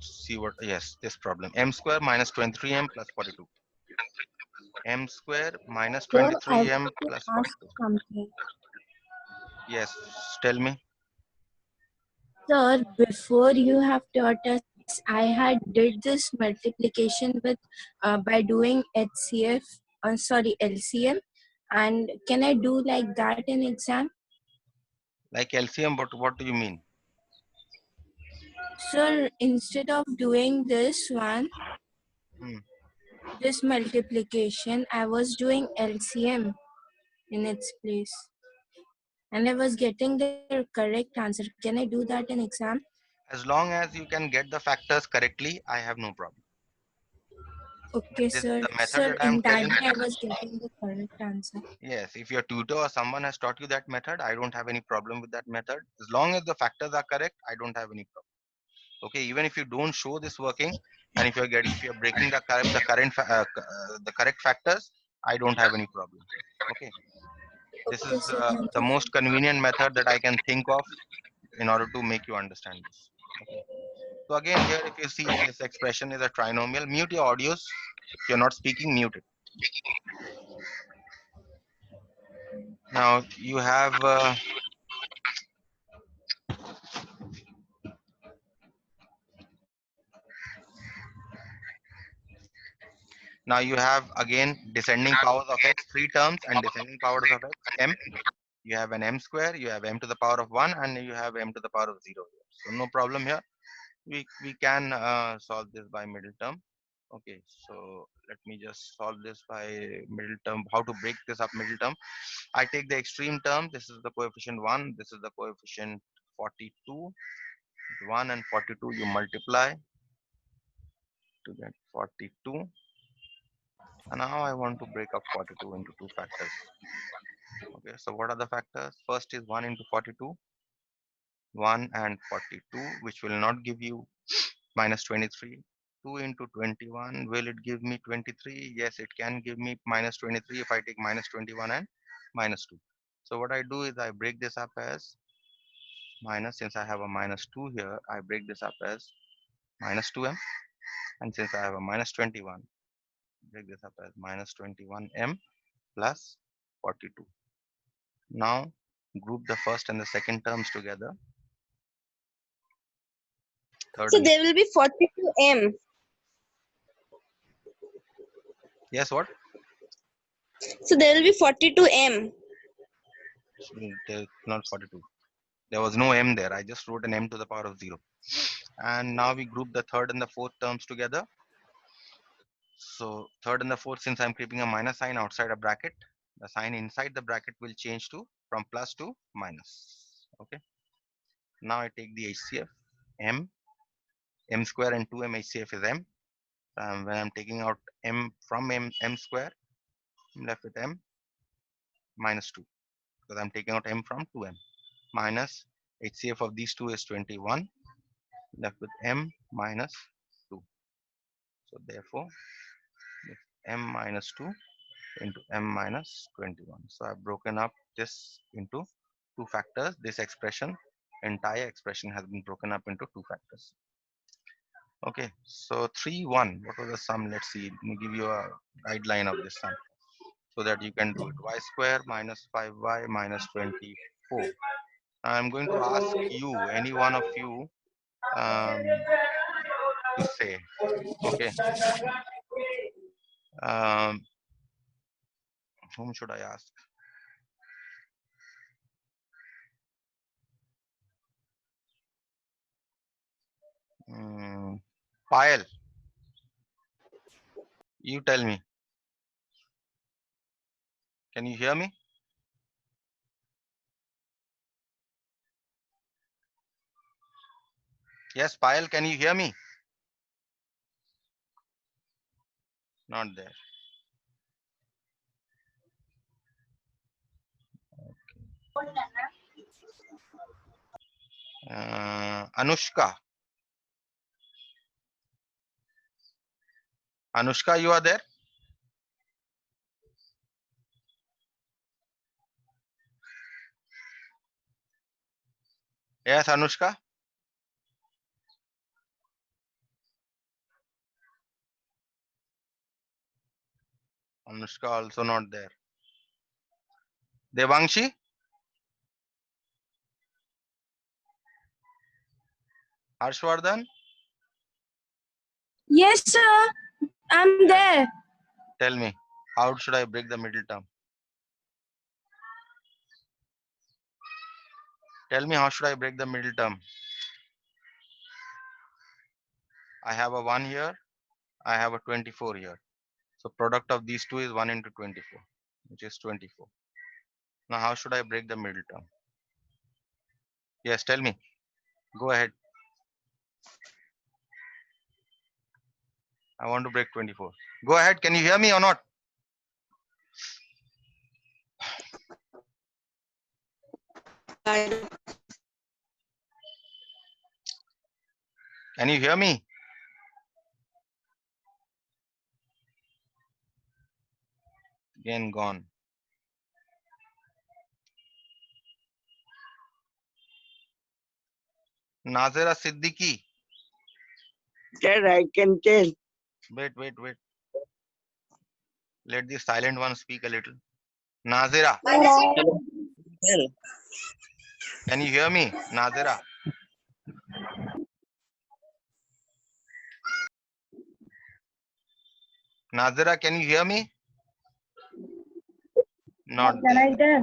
see what, yes, this problem. M square minus 23m plus 42. M square minus Sir, I want 23m to plus ask 42. something. Yes, tell me. Sir, before you have taught us, I had did this multiplication with by doing HCF, sorry, LCM, and can I do like that in exam? Like LCM, but what do you mean? Sir, instead of doing this one, Hmm. this multiplication, I was doing LCM in its place, and I was getting the correct answer. Can I do that in exam? As long as you can get the factors correctly, I have no problem. Okay, This sir. the method Sir, that I'm in that telling. day, I was getting the correct answer. Yes, if your tutor or someone has taught you that method, I don't have any problem with that method. As long as the factors are correct, I don't have any problem. Okay, even if you don't show this working, and if you're breaking the correct factors, I don't have any problem. Okay, this Okay, is sir. Thank the you. most convenient method that I can think of in order to make you understand this. Okay, so again here, if you see this expression is a trinomial, mute your audios. If you're not speaking, mute it. Now you have again descending powers of x, three terms, and descending powers of x, m. You have an m square, you have m to the power of 1, and you have m to the power of 0. So no problem here. We can solve this by middle term. Okay, so let me just solve this by middle term. How to break this up middle term? I take the extreme term. This is the coefficient 1. This is the coefficient 42. 1 and 42 you multiply to get 42. And now I want to break up 42 into two factors. Okay, so what are the factors? First is 1 into 42, 1 and 42, which will not give you minus 23. 2 into 21, will it give me 23? Yes, it can give me minus 23 if I take minus 21 and minus 2. So what I do is I break this up as minus, since I have a minus 2 here, I break this up as minus 2m. And since I have a minus 21, break this up as minus 21m plus 42. Now group the first and the second terms together. Third So and there will be 42m. yes, what? So there will be 42m. Not 42. There was no m there. I just wrote an m to the power of 0. And now we group the third and the fourth terms together. So third and the fourth, since I'm keeping a minus sign outside a bracket, the sign inside the bracket will change to from plus to minus. Okay. Now I take the HCF m square and 2m HCF is m. When I'm taking out m from m square, I'm left with m minus 2 because I'm taking out m from 2m minus HCF of these two is 21, left with m minus 2. So therefore, m minus 2 into m minus 21. So I've broken up this into two factors. This expression, entire expression has been broken up into two factors. Okay, so 3, 1. What was the sum? Let's see. Let me give you a guideline of this sum so that you can do it. Y square minus 5y minus 24. Now I'm going to ask you, any one of you, to say, okay, um, whom should I ask? Payal, you tell me. Can you hear me? Yes, Payal, can you hear me? Not there. Anushka. Anushka, you are there? Yes, Anushka. Anushka also not there. Devangshi? Harshvardhan? Yes, sir. I'm there. Tell me, how should I break the middle term? Tell me, how should I break the middle term? I have a 1 here. I have a 24 here. So product of these two is 1 into 24, which is 24. Now, how should I break the middle term? Yes, tell me. Go ahead. I want to break 24. Go ahead. Can you hear me or not? Can you hear me? Again gone. Nazira Siddiqui. Sir, I can tell. Wait. Let the silent one speak a little. Nazira, Tell. can you hear me? Nazira. Nazira, can you hear me? Not there.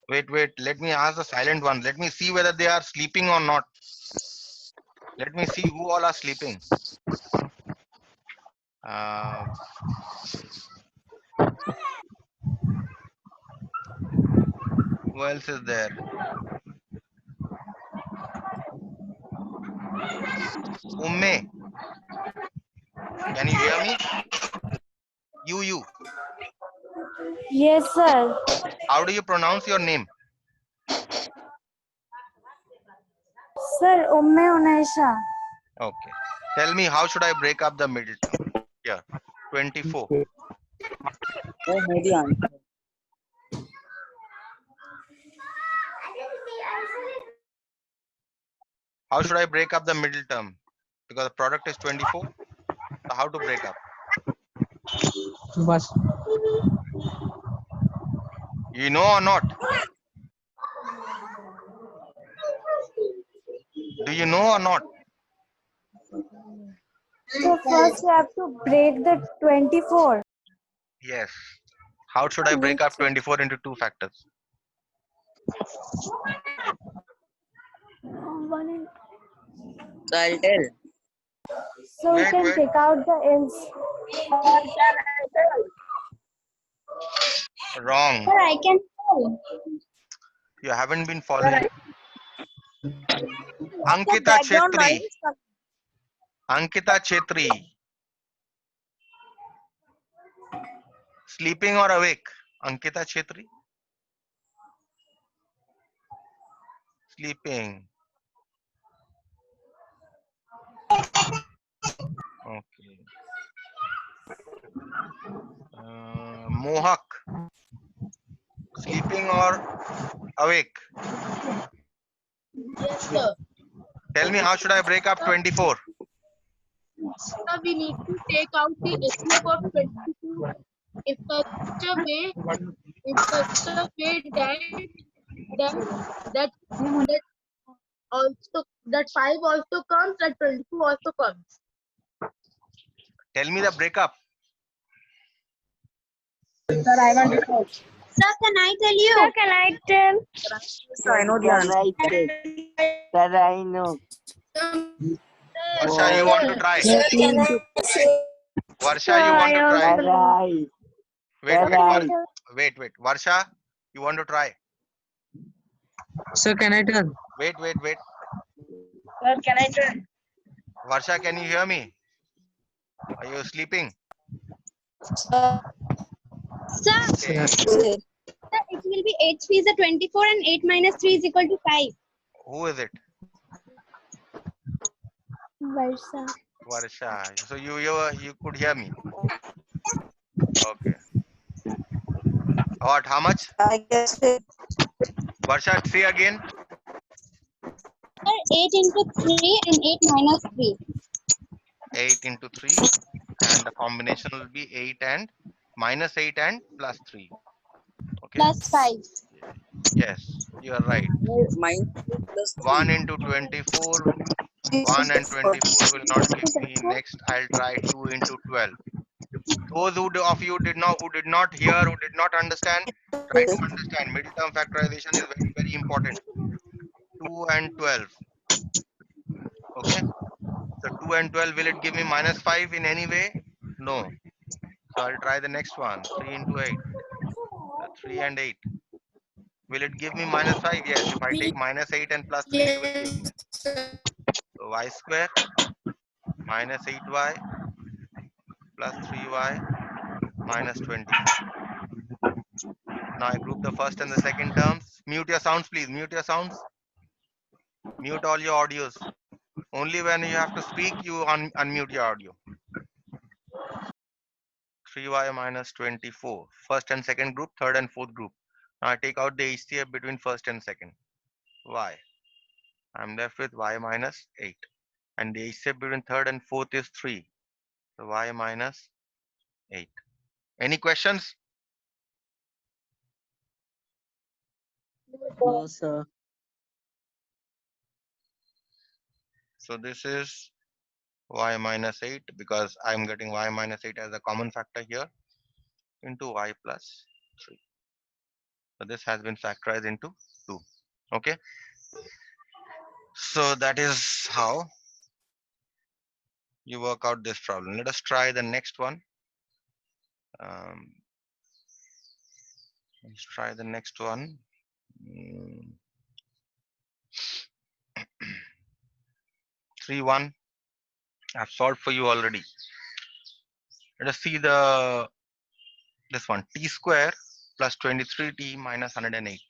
Wait. Let me ask the silent one. Let me see whether they are sleeping or not. Let me see who all are sleeping. Uh, who else is there? Umme, can you hear me? You. Yes, sir. How do you pronounce your name? Sir, Umme Unaisha. Okay. Tell me, how should I break up the middle term? Here, 24. Oh, maybe answer. How should I break up the middle term? Because the product is 24. So how to break up? You know or not? Do you know or not? So first we have to break the 24. Yes. How should I break up 24 into two factors? So I'll tell. So we Wait. can take out the else. Wrong. Sir, I can tell. You haven't been following. The Ankita background noise Chetri. is coming. Ankita Chetri. Sleeping or awake? Ankita Chetri? Sleeping. Okay. Mohak. Sleeping or awake? Yes, sir. Tell me, how should I break up 24? Sir, we need to take out the HCF of 22 in such a way, that also that 5 also comes, that 22 also comes. Tell me the breakup. Sir, can I tell you? Sir, can I tell? I know the answer. Sir, I know. Varsha, you want to try? Sir, can I say? Varsha, you want to try? Sir, I. Wait. Varsha, you want to try? Sir, can I tell? Wait. Sir, can I tell? Varsha, can you hear me? Are you sleeping? Sir, Okay. sir, it will be 8 3 is a 24 and 8 minus 3 is equal to 5. Who is it? Varsha. Varsha. So you could hear me. Okay. What? How much? I guess it. Varsha, say again. Sir, 8 into 3 and 8 minus 3. 8 into 3, and the combination will be 8 and -8 and +3. Okay. +5. Yes, you are right. Minus 1 into 24. 1 and 24 will not give me. Next, I'll try 2 into 12. Those of you who did not hear, who did not understand, try to understand. Middle term factorization is very, very important. 2 and 12. Okay. So 2 and 12, will it give me -5 in any way? No. So I'll try the next one. 3 into 8. 3 and 8. Will it give me -5? Yes. If I take -8 and +3, it will give me. Yes, sir. So y square -8y plus 3y -24. Now I group the first and the second terms. Mute your sounds, please. Mute your sounds. Mute all your audios. Only when you have to speak, you unmute your audio. 3y minus 24. First and second group, third and fourth group. Now I take out the HCF between first and second. Y. I'm left with y minus 8. And the HCF between third and fourth is 3. So y minus 8. Any questions? No, sir. So this is y minus 8 because I'm getting y minus 8 as a common factor here into y plus 3. So this has been factorized into 2. Okay. So that is how you work out this problem. Let us try the next one. Let's try the next one. 3-1. I've solved for you already. Let us see this one. T square plus 23t minus 108.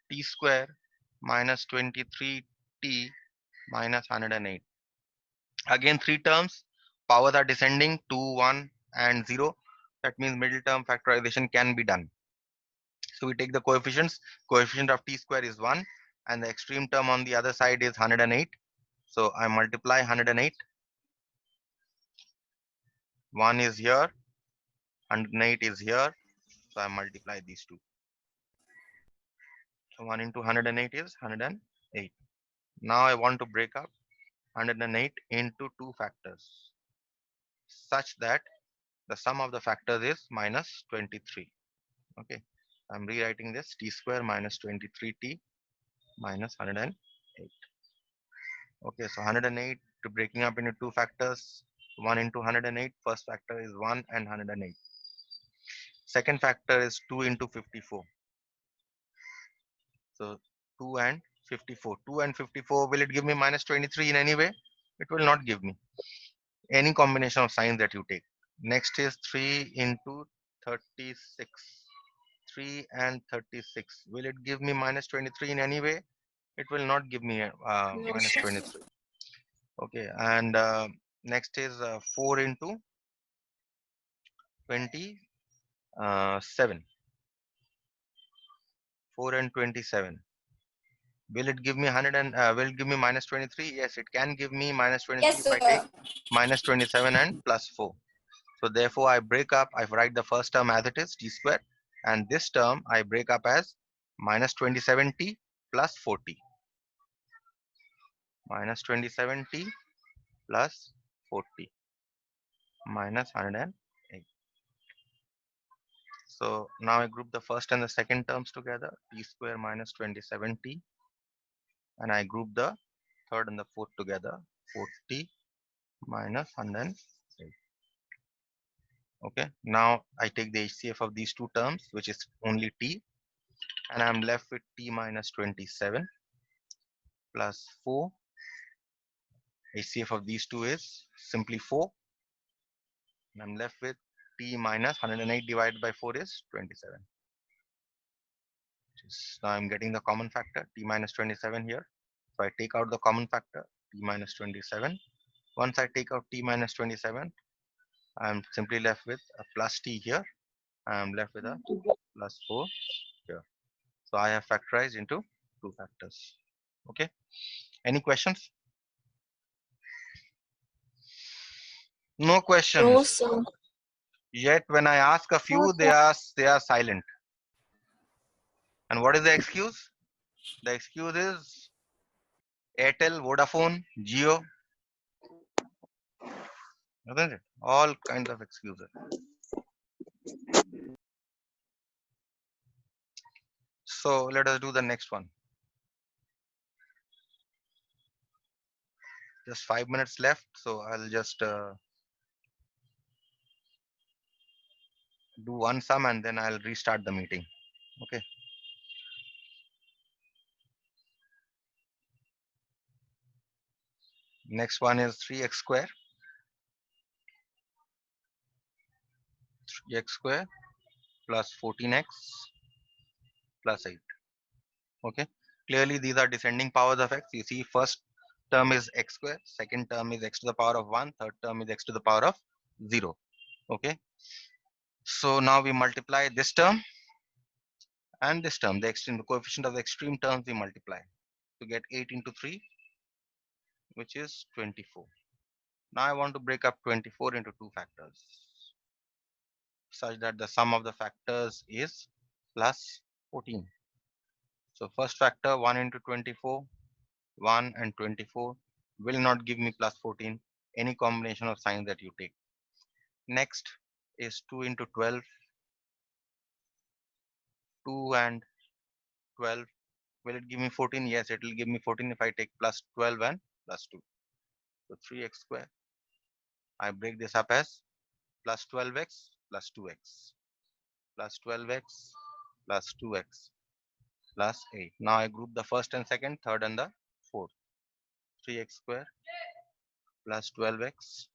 T square minus 23t minus 108. Again, 3 terms. Powers are descending, 2, 1, and 0. That means middle term factorization can be done. So we take the coefficients. Coefficient of t square is 1, and the extreme term on the other side is 108. So I multiply 108. 1 is here, 108 is here. So I multiply these two. So 1 into 108 is 108. Now I want to break up 108 into 2 factors such that the sum of the factors is minus 23. Okay, I'm rewriting this. T square minus 23t minus 108. Okay, so 108 to breaking up into 2 factors. 1 into 108. First factor is 1 and 108. Second factor is 2 into 54. So 2 and 54. 2 and 54. Will it give me minus 23 in any way? It will not give me. Any combination of signs that you take. Next is 3 into 36. 3 and 36. Will it give me minus 23 in any way? It will not give me No, minus sir. 23. Okay, and next is 4 into 27. 4 and 27. Will it give me 100 and will it give me minus 23? Yes, it can give me minus 23 Yes, if I take sir. minus 27 and plus 4. So therefore I break up, I write the first term as it is, t square, and this term I break up as minus 27t plus 4t. Minus 27t plus 4t minus 108. So now I group the first and the second terms together, t square minus 27t, and I group the third and the fourth together, 4t minus 108. Okay, now I take the HCF of these two terms, which is only t, and I'm left with t minus 27 plus 4. HCF of these two is simply 4. And I'm left with t minus 108 divided by 4 is 27. Now I'm getting the common factor, t minus 27 here. So I take out the common factor, t minus 27. Once I take out t minus 27, I'm simply left with a plus t here. I'm left with a plus 4 here. So I have factorized into 2 factors. Okay. Any questions? No questions. No, sir. Yet when I ask a few, they are silent. And what is the excuse? The excuse is Airtel, Vodafone, Jio, isn't it? All kinds of excuses. So let us do the next one. Just 5 minutes left, so I'll just do one sum and then I'll restart the meeting. Okay. Next one is 3x square. 3x square plus 14x plus 8. Okay. Clearly these are descending powers of x. You see, first term is x square, second term is x to the power of 1, third term is x to the power of 0. Okay. So now we multiply this term and this term, the extreme, the coefficient of the extreme terms we multiply to get 8 into 3, which is 24. Now I want to break up 24 into two factors such that the sum of the factors is plus 14. So first factor 1 into 24, 1 and 24 will not give me plus 14, any combination of signs that you take. Next is 2 into 12, 2 and 12. Will it give me 14? Yes, it will give me 14 if I take plus 12 and plus 2. So 3x square. I break this up as plus 12x plus 2x plus 12x plus 2x plus 8. Now I group the first and second, third and the fourth. 3x square plus 12x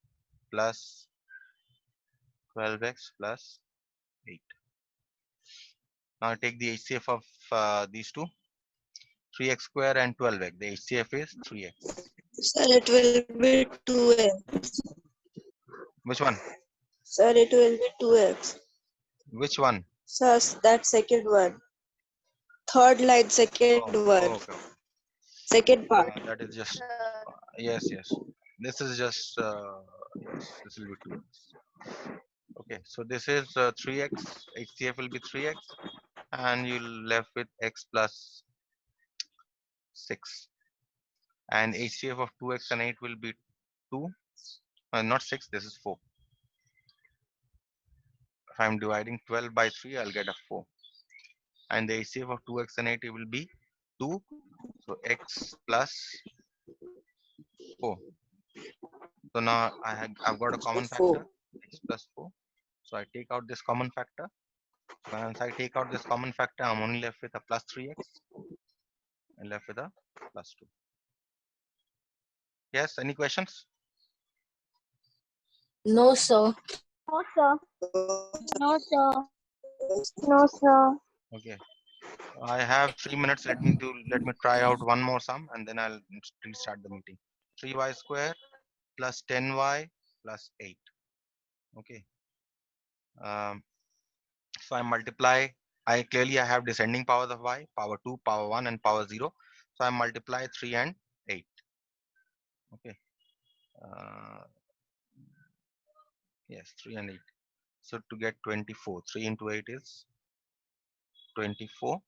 plus 12x plus 8. Now I take the HCF of these two, 3x square and 12x. The HCF is 3x. Sir, it will be 2x. Which one? Sir, it will be 2x. Which one? Sir, that second one. Third line, second Oh, one. okay. Second part. That is just, yes. This is just, yes, this will be 2x. Okay, so this is 3x, HCF will be 3x, and you'll left with x plus 6. And HCF of 2x and 8 will be 2, not 6, this is 4. If I'm dividing 12 by 3, I'll get a 4. And the HCF of 2x and 8 it will be 2, so x plus 4. So now I've got a common factor, x plus 4. So I take out this common factor. Once I take out this common factor, I'm only left with a plus 3x and left with a plus 2. Yes, any questions? No, sir. No, sir. No, sir. No, sir. Okay. I have 3 minutes. Let me try out one more sum and then I'll restart the meeting. 3y square plus 10y plus 8. Okay. So I multiply. I have descending powers of y, power 2, power 1, and power 0. So I multiply 3 and 8. Okay. Yes, 3 and 8. So to get 24, 3 into 8 is 24.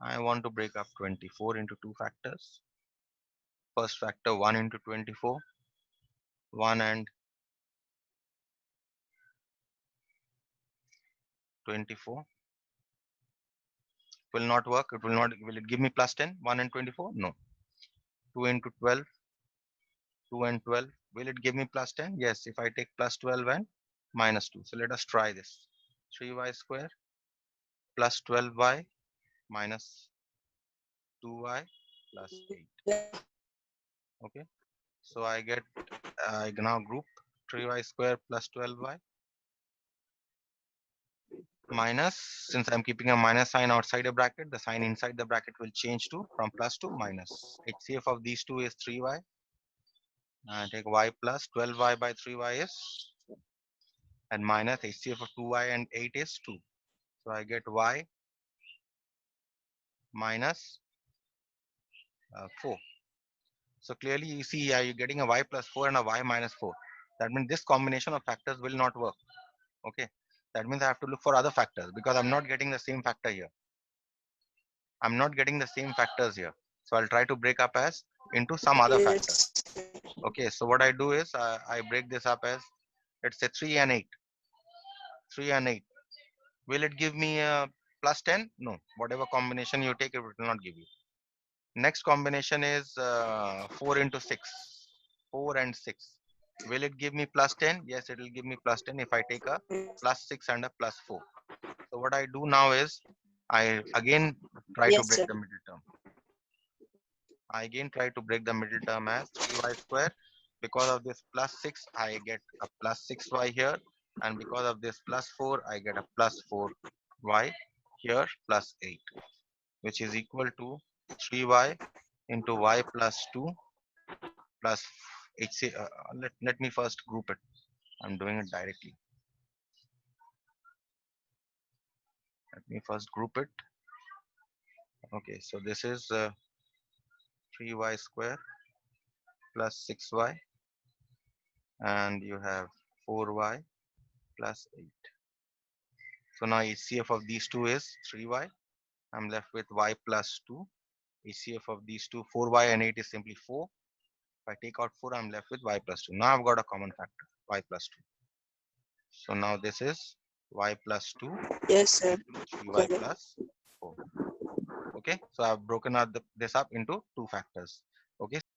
I want to break up 24 into two factors. First factor 1 into 24, 1 and 24. Will not work. Will it give me plus 10? 1 and 24? No. 2 into 12, 2 and 12. Will it give me plus 10? Yes, if I take plus 12 and minus 2. So let us try this. 3y square plus 12y minus 2y plus 8. Okay. So I now group 3y square plus 12y minus, since I'm keeping a minus sign outside a bracket, the sign inside the bracket will change to from plus to minus. HCF of these two is 3y. Take y plus 12y by 3y is, and minus HCF of 2y and 8 is 2. So I get y minus 4. So clearly you see you're getting a y plus 4 and a y minus 4. That means this combination of factors will not work. Okay, that means I have to look for other factors because I'm not getting the same factor here. I'm not getting the same factors here. So I'll try to break up as into some other factor. Yes. Okay, so what I do is I break this up as, let's say 3 and 8. 3 and 8. Will it give me a plus 10? No. Whatever combination you take, it will not give you. Next combination is 4 into 6. 4 and 6. Will it give me plus 10? Yes, it will give me plus 10 if I take a plus 6 and a plus 4. So what I do now is I again try to Yes, break sir. the middle term. I again try to break the middle term as 3y square. Because of this plus 6, I get a plus 6y here. And because of this plus 4, I get a plus 4y here plus 8, which is equal to 3y into y plus 2 plus HC. Let me first group it. I'm doing it directly. Let me first group it. Okay, so this is 3y square plus 6y, and you have 4y plus 8. So now HCF of these two is 3y. I'm left with y plus 2. HCF of these two, 4y and 8 is simply 4. If I take out 4, I'm left with y plus 2. Now I've got a common factor, y plus 2. So now this is y plus 2 Yes, sir. into 3y Correct. plus 4. Okay, so I've broken out this up into two factors.